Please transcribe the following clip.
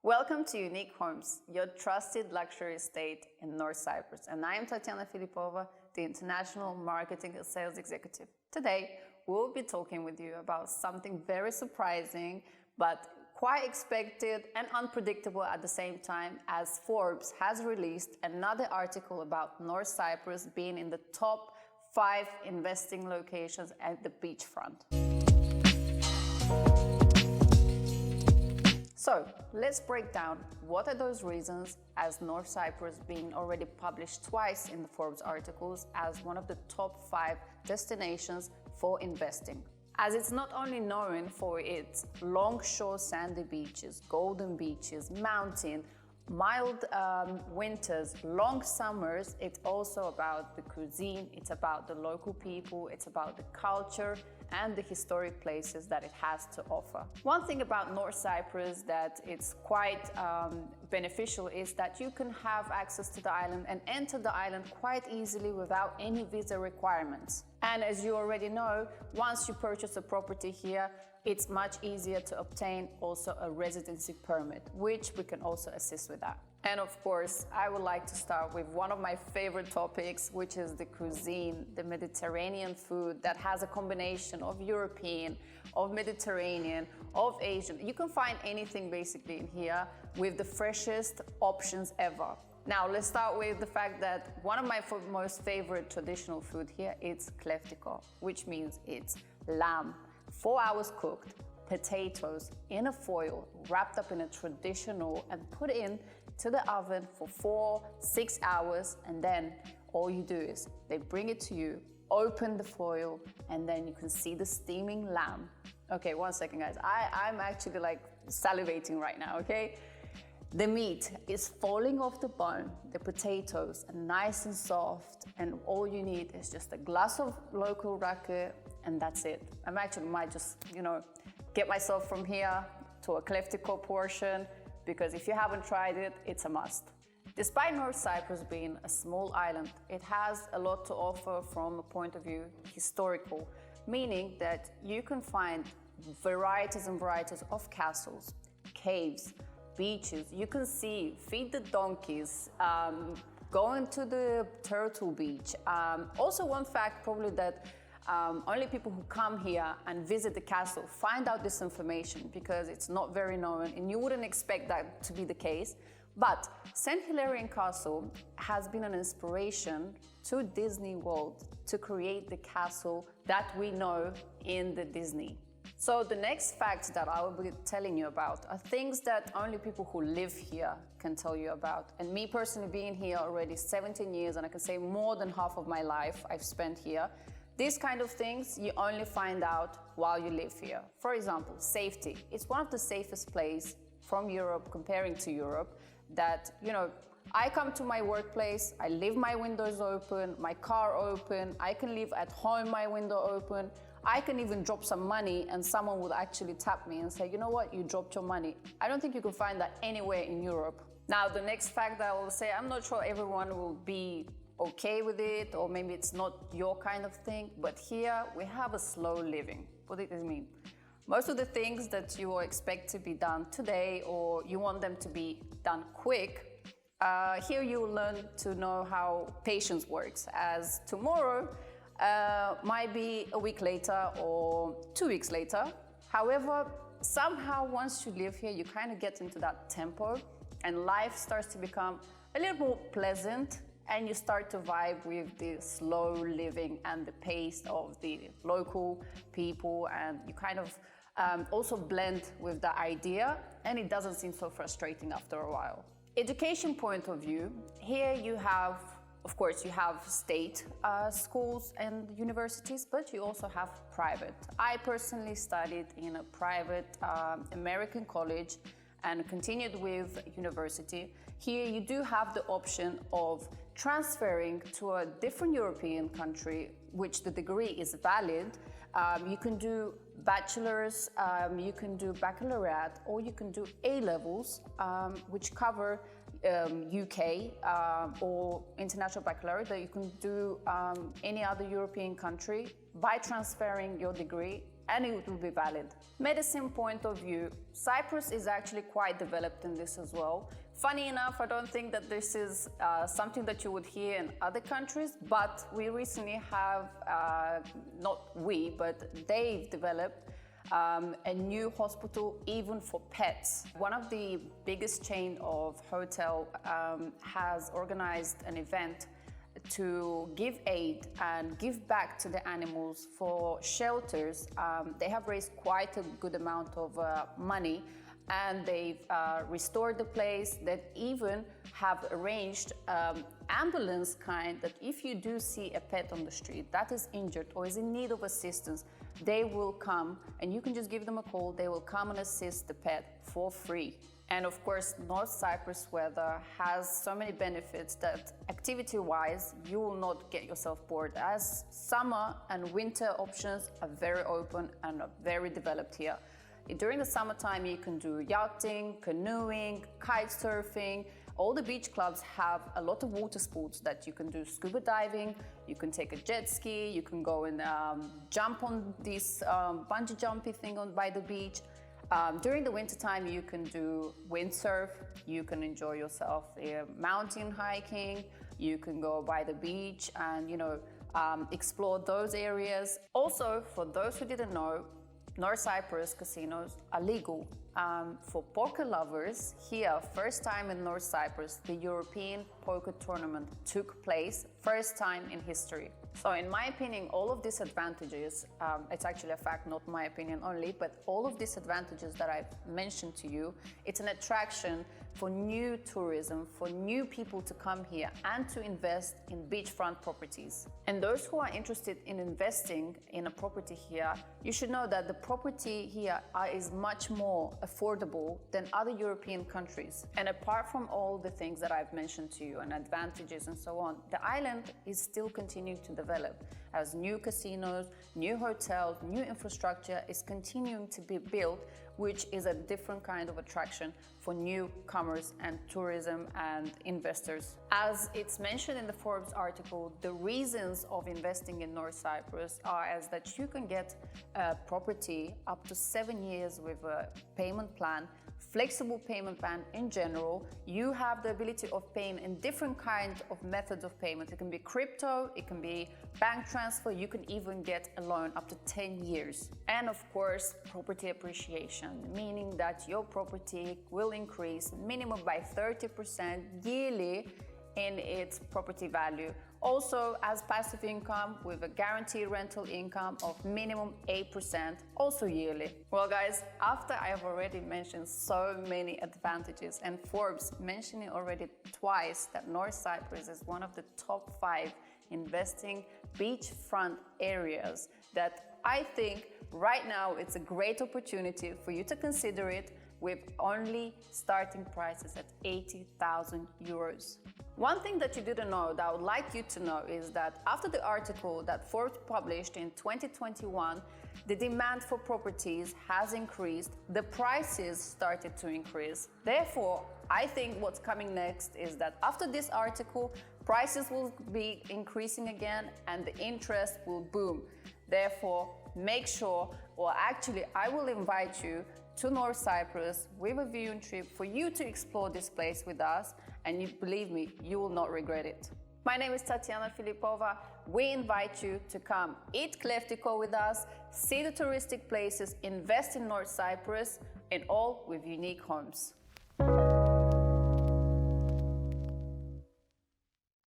Welcome to Unique Homes, your trusted luxury estate in North Cyprus. And I am Tatiana Filipova, the International Marketing and Sales Executive. Today, we'll be talking with you about something very surprising, but quite expected and unpredictable at the same time, as Forbes has released another article about North Cyprus being in the top 5 investing locations at the beachfront. So let's break down what are those reasons, as North Cyprus being already published twice in the Forbes articles as one of the top 5 destinations for investing. As it's not only known for its long-shore sandy beaches, golden beaches, mountain, mild winters, long summers, it's also about the cuisine, it's about the local people, it's about the culture and the historic places that it has to offer. One thing about North Cyprus that it's quite beneficial is that you can have access to the island and enter the island quite easily without any visa requirements. And as you already know, once you purchase a property here, it's much easier to obtain also a residency permit, which we can also assist with that. And of course, I would like to start with one of my favorite topics, which is the cuisine, the Mediterranean food that has a combination of European, of Mediterranean, of Asian. You can find anything basically in here with the freshest options ever. Now, let's start with the fact that one of my most favorite traditional food here is kleftiko, which means it's lamb, 4 hours cooked, potatoes in a foil, wrapped up in a traditional and put in to the oven for 4-6 hours, and then all you do is they bring it to you, open the foil, and then you can see the steaming lamb. Okay, one second guys, I'm actually like salivating right now, okay? The meat is falling off the bone, the potatoes are nice and soft, and all you need is just a glass of local raki, and that's it. I'm actually might just, get myself from here to a kleftiko portion, because if you haven't tried it, it's a must. Despite North Cyprus being a small island, it has a lot to offer from a point of view historical, meaning that you can find varieties and varieties of castles, caves, beaches. You can feed the donkeys, going to the turtle beach. Also one fact probably that only people who come here and visit the castle find out this information, because it's not very known and you wouldn't expect that to be the case. But St. Hilarion Castle has been an inspiration to Disney World to create the castle that we know in the Disney. So the next facts that I will be telling you about are things that only people who live here can tell you about. And me personally being here already 17 years, and I can say more than half of my life I've spent here, these kind of things you only find out while you live here. For example, safety. It's one of the safest places from Europe, comparing to Europe, that, I come to my workplace, I leave my windows open, my car open, I can leave at home my window open, I can even drop some money and someone would actually tap me and say, you know what, you dropped your money. I don't think you can find that anywhere in Europe. Now, the next fact that I will say, I'm not sure everyone will be okay with it, or maybe it's not your kind of thing, but here we have a slow living. What does it mean? Most of the things that you expect to be done today, or you want them to be done quick, here you will learn to know how patience works, as tomorrow might be a week later or 2 weeks later. However, somehow once you live here, you kind of get into that tempo and life starts to become a little more pleasant, and you start to vibe with the slow living and the pace of the local people, and you kind of also blend with the idea, and it doesn't seem so frustrating after a while. Education point of view, here you have, of course, you have state schools and universities, but you also have private. I personally studied in a private American college and continued with university. Here you do have the option of transferring to a different European country, which the degree is valid. You can do bachelor's, you can do baccalaureate, or you can do A-levels, which cover UK or international baccalaureate, that you can do any other European country by transferring your degree and it will be valid. Medicine point of view, Cyprus is actually quite developed in this as well. Funny enough, I don't think that this is something that you would hear in other countries, but we recently have, not we, but they've developed a new hospital even for pets. One of the biggest chain of hotel has organized an event to give aid and give back to the animals for shelters. They have raised quite a good amount of money, and they've restored the place. They even have arranged ambulance kind that if you do see a pet on the street that is injured or is in need of assistance, they will come and you can just give them a call. They will come and assist the pet for free. And of course, North Cyprus weather has so many benefits that activity-wise, you will not get yourself bored, as summer and winter options are very open and are very developed here. During the summertime, you can do yachting, canoeing, kite surfing. All the beach clubs have a lot of water sports that you can do: scuba diving, you can take a jet ski, you can go and jump on this bungee jumping thing by the beach. During the winter time, you can do windsurf, you can enjoy yourself mountain hiking, you can go by the beach and, explore those areas. Also, for those who didn't know, North Cyprus casinos are legal. For poker lovers, here, first time in North Cyprus, the European poker tournament took place, first time in history. So in my opinion, all of these advantages, it's actually a fact, not my opinion only, but all of these advantages that I've mentioned to you, it's an attraction for new tourism, for new people to come here and to invest in beachfront properties. And those who are interested in investing in a property here, you should know that the property here is much more affordable than other European countries. And apart from all the things that I've mentioned to you and advantages and so on, the island is still continuing to develop as new casinos, new hotels, new infrastructure is continuing to be built, which is a different kind of attraction for newcomers and tourism and investors. As it's mentioned in the Forbes article, the reasons of investing in North Cyprus are as that you can get a property up to 7 years with a payment plan, flexible payment plan in general. You have the ability of paying in different kinds of methods of payment. It can be crypto, it can be bank transfer, you can even get a loan up to 10 years. And of course, property appreciation, meaning that your property will increase minimum by 30% yearly in its property value. Also, as passive income with a guaranteed rental income of minimum 8%, also yearly. Well guys, after I have already mentioned so many advantages and Forbes mentioning already twice that North Cyprus is one of the top 5 investing beachfront areas, that I think right now it's a great opportunity for you to consider it, with only starting prices at 80,000 euros. One thing that you didn't know that I would like you to know is that after the article that Forbes published in 2021, the demand for properties has increased, the prices started to increase. Therefore, I think what's coming next is that after this article, prices will be increasing again and the interest will boom. Therefore, make sure, or actually I will invite you to North Cyprus with a viewing trip for you to explore this place with us, and you, believe me, you will not regret it. My name is Tatiana Filipova. We invite you to come eat kleftiko with us, see the touristic places, invest in North Cyprus, and all with Unique Homes.